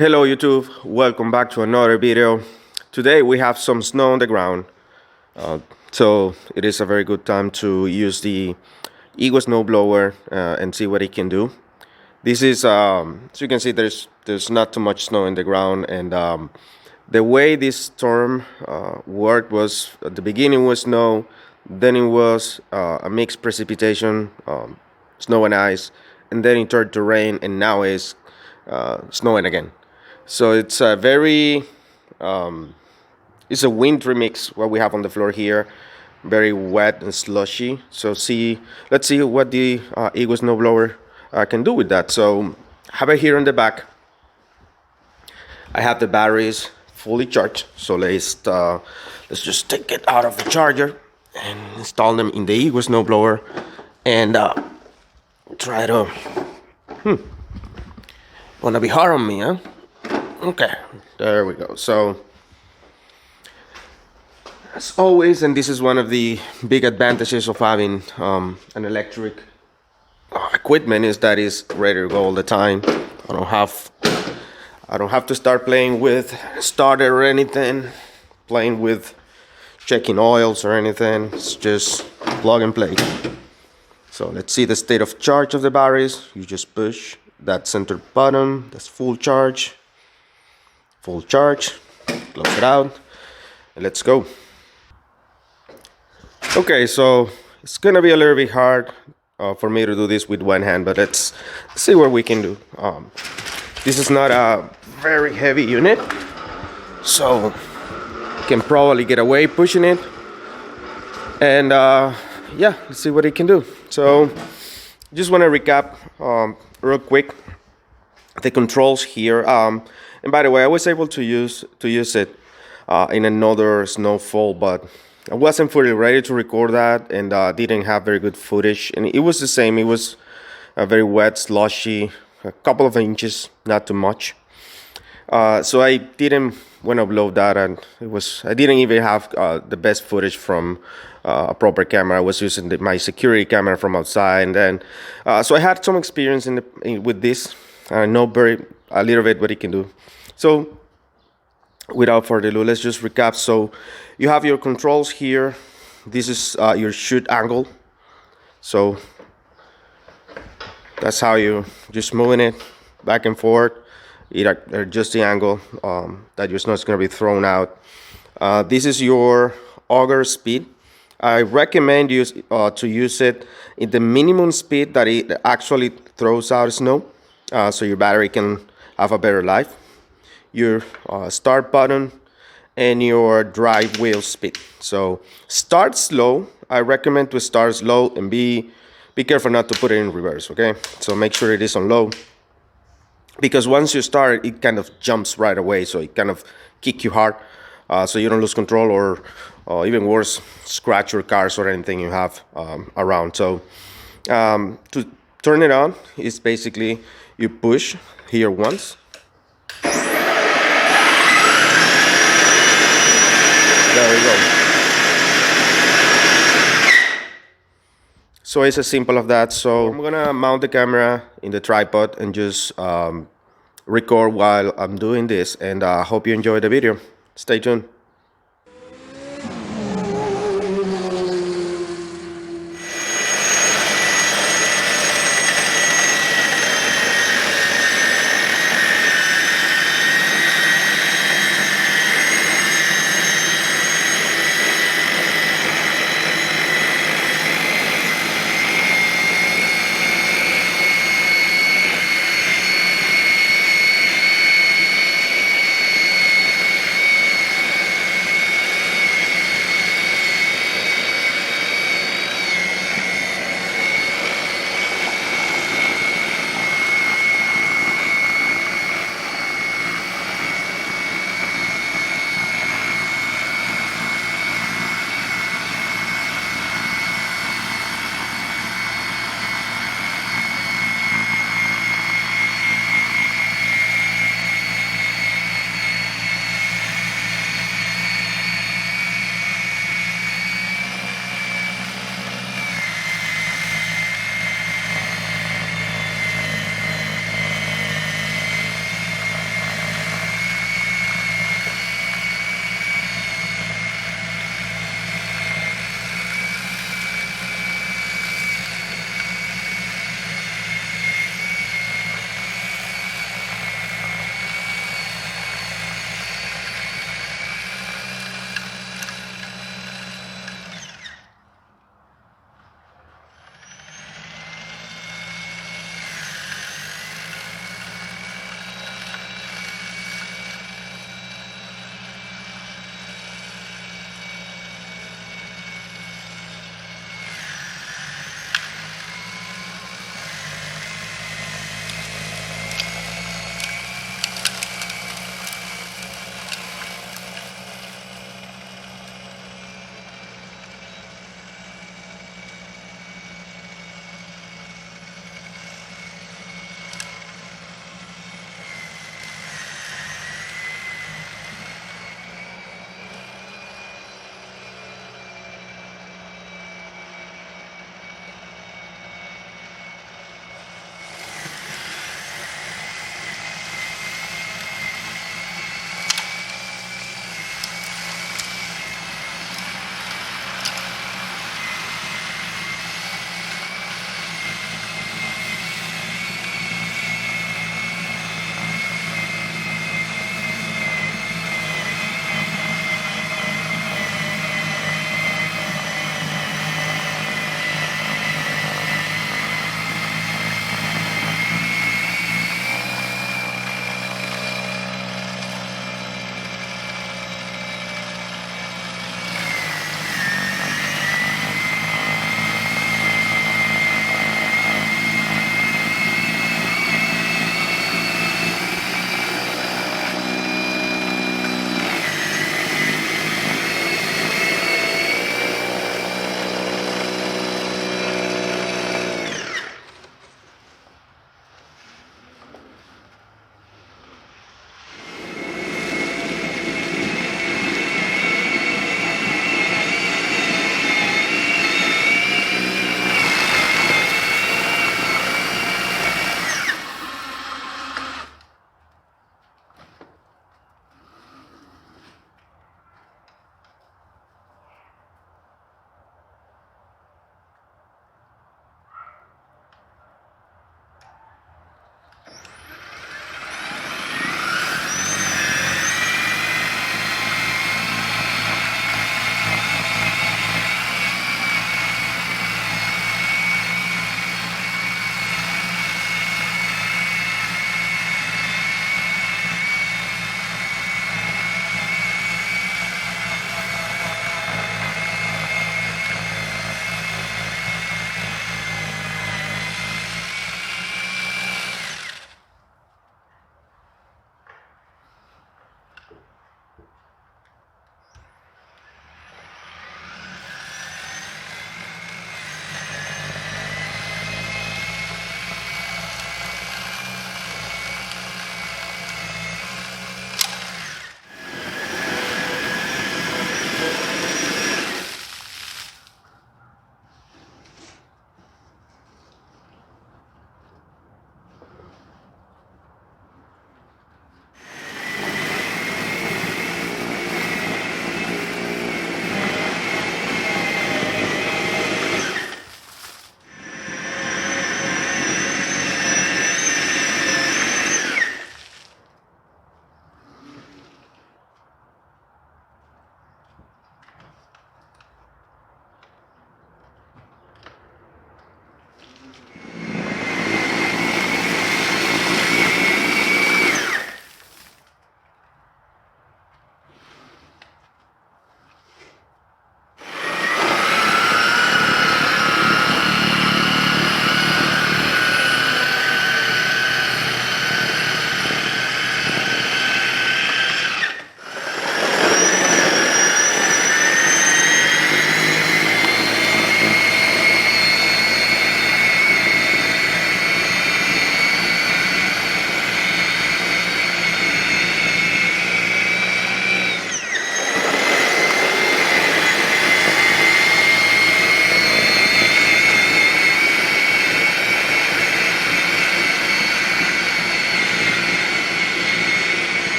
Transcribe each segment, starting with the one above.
Hello YouTube, welcome back to another video. Today we have some snow on the ground, so it is a very good time to use the Ego snowblower and see what it can do. This is, so you can see there's not too much snow in the ground, and the way this storm worked was at the beginning was snow, then it was a mixed precipitation, snow and ice, and then it turned to rain, and now it's snowing again. So it's a very, it's a wintry mix what we have on the floor here, very wet and slushy. So let's see what the Ego snowblower can do with that. So have it here in the back. I have the batteries fully charged. So let's just take it out of the charger and install them in the Ego snowblower and try to. Wanna be hard on me, huh? Okay, there we go. So, as always, and this is one of the big advantages of having an electric equipment, is that it's ready to go all the time. I don't have to start playing with starter or anything, playing with checking oils or anything. It's just plug and play. So let's see the state of charge of the batteries. You just push that center button. That's full charge. Full charge, close it out, and let's go. Okay, so it's gonna be a little bit hard for me to do this with one hand, but let's see what we can do. This is not a very heavy unit, so you can probably get away pushing it, and yeah, let's see what it can do. So just want to recap real quick the controls here. And by the way, I was able to use it in another snowfall, but I wasn't fully ready to record that, and didn't have very good footage. And it was the same. It was very wet, slushy, a couple of inches, not too much. So I didn't want to upload that, and I didn't even have the best footage from a proper camera. I was using my security camera from outside, and then so I had some experience with this. I know a little bit what it can do. So without further ado, let's just recap. So you have your controls here. This is your shoot angle. So that's how you just moving it back and forth. It adjusts the angle that your snow is going to be thrown out. This is your auger speed. I recommend you to use it in the minimum speed that it actually throws out snow, so your battery can have a better life. Your start button and your drive wheel speed. So start slow. I recommend to start slow and be careful not to put it in reverse. Okay, so make sure it is on low, because once you start, it kind of jumps right away, so it kind of kick you hard, so you don't lose control, or even worse, scratch your cars or anything you have around. So to turn it on is basically you push here once. There we go. So it's as simple as that. So I'm gonna mount the camera in the tripod and just record while I'm doing this, and I hope you enjoy the video. Stay tuned.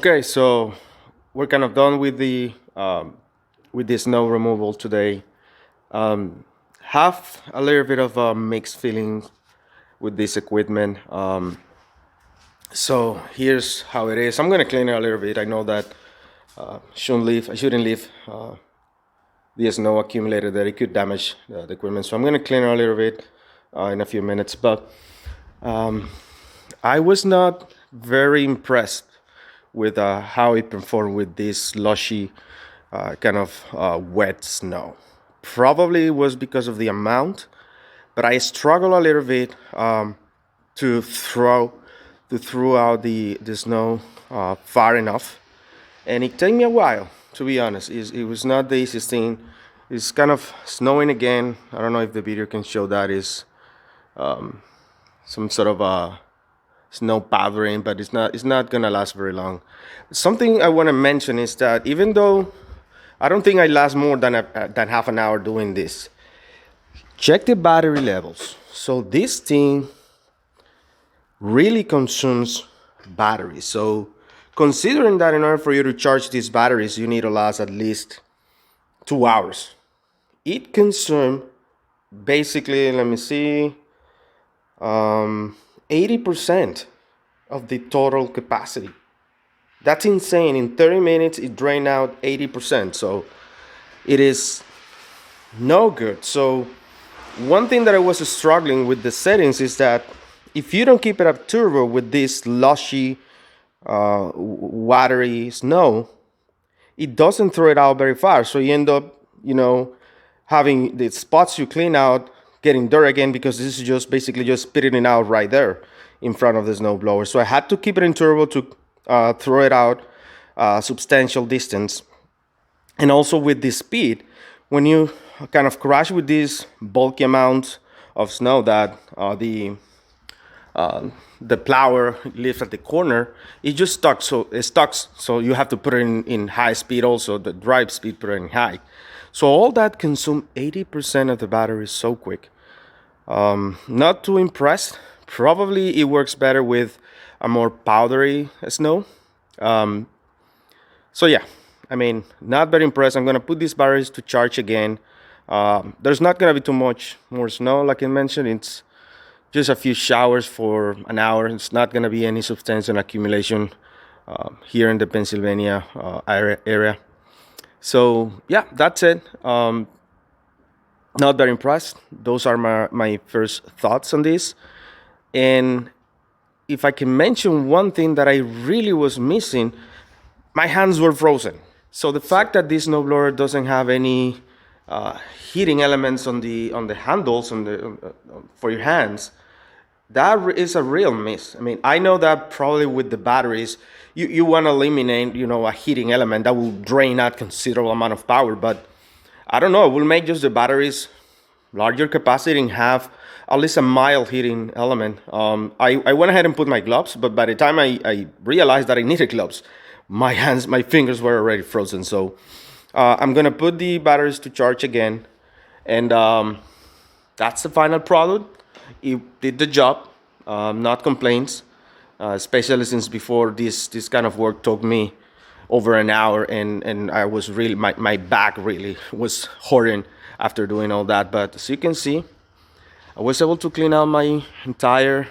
Okay, so we're kind of done with the snow removal today. Have a little bit of mixed feelings with this equipment. So here's how it is. I'm gonna clean it a little bit. I know that I shouldn't leave the snow accumulated that it could damage the equipment. So I'm gonna clean it a little bit in a few minutes. But I was not very impressed with how it performed with this slushy kind of wet snow. Probably it was because of the amount, but I struggle a little bit to throw out the snow far enough, and it took me a while, to be honest. It was not the easiest thing. It's kind of snowing again. I don't know if the video can show that. Is some sort of snow powdering, but it's not gonna last very long. Something I want to mention is that even though I don't think I last more than half an hour doing this, check the battery levels. So this thing really consumes batteries. So considering that in order for you to charge these batteries, you need to last at least 2 hours. It consumed basically, let me see, 80% of the total capacity. That's insane. In 30 minutes, it drained out 80%. So it is no good. So one thing that I was struggling with the settings is that if you don't keep it up turbo with this lushy, watery snow, it doesn't throw it out very far. So you end up, having the spots you clean out getting dirt again, because this is just basically just spitting it out right there in front of the snow blower. So I had to keep it in turbo to throw it out a substantial distance. And also with this speed, when you kind of crash with this bulky amount of snow that the plower leaves at the corner, it just stuck. So it stuck. So you have to put it in high speed also, the drive speed, put it in high. So all that consumed 80% of the battery so quick. Not too impressed. Probably it works better with a more powdery snow. So yeah, I mean, not very impressed. I'm gonna put these batteries to charge again. There's not gonna be too much more snow, like I mentioned. It's just a few showers for an hour. It's not gonna be any substantial accumulation here in the Pennsylvania area. So yeah, that's it. Not very impressed. Those are my first thoughts on this. And if I can mention one thing that I really was missing, my hands were frozen. So the fact that this snowblower doesn't have any heating elements on the handles for your hands, that is a real miss. I mean, I know that probably with the batteries, you want to eliminate, a heating element that will drain out considerable amount of power. But I don't know, it will make just the batteries larger capacity and have at least a mild heating element. I went ahead and put my gloves, but by the time I realized that I needed gloves, my fingers were already frozen. So I'm gonna put the batteries to charge again, and that's the final product. It did the job, not complaints. Especially since before this kind of work took me over an hour, and I was really, my back really was hurting after doing all that. But as you can see, I was able to clean out my entire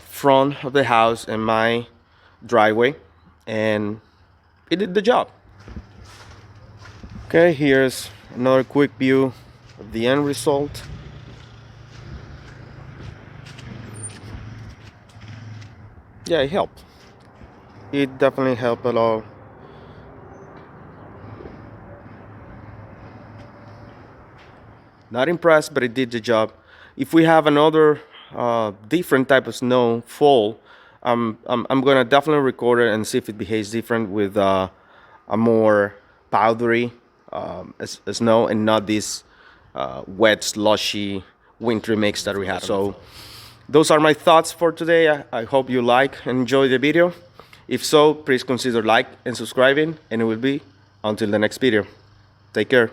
front of the house and my driveway, and it did the job. Okay, here's another quick view of the end result. Yeah, it helped. It definitely helped a lot. Not impressed, but it did the job. If we have another different type of snow fall, I'm gonna definitely record it and see if it behaves different with a more powdery snow, and not this wet, slushy, wintry mix that we have. So those are my thoughts for today. I hope you like and enjoy the video. If so, please consider like and subscribing, and it will be until the next video. Take care.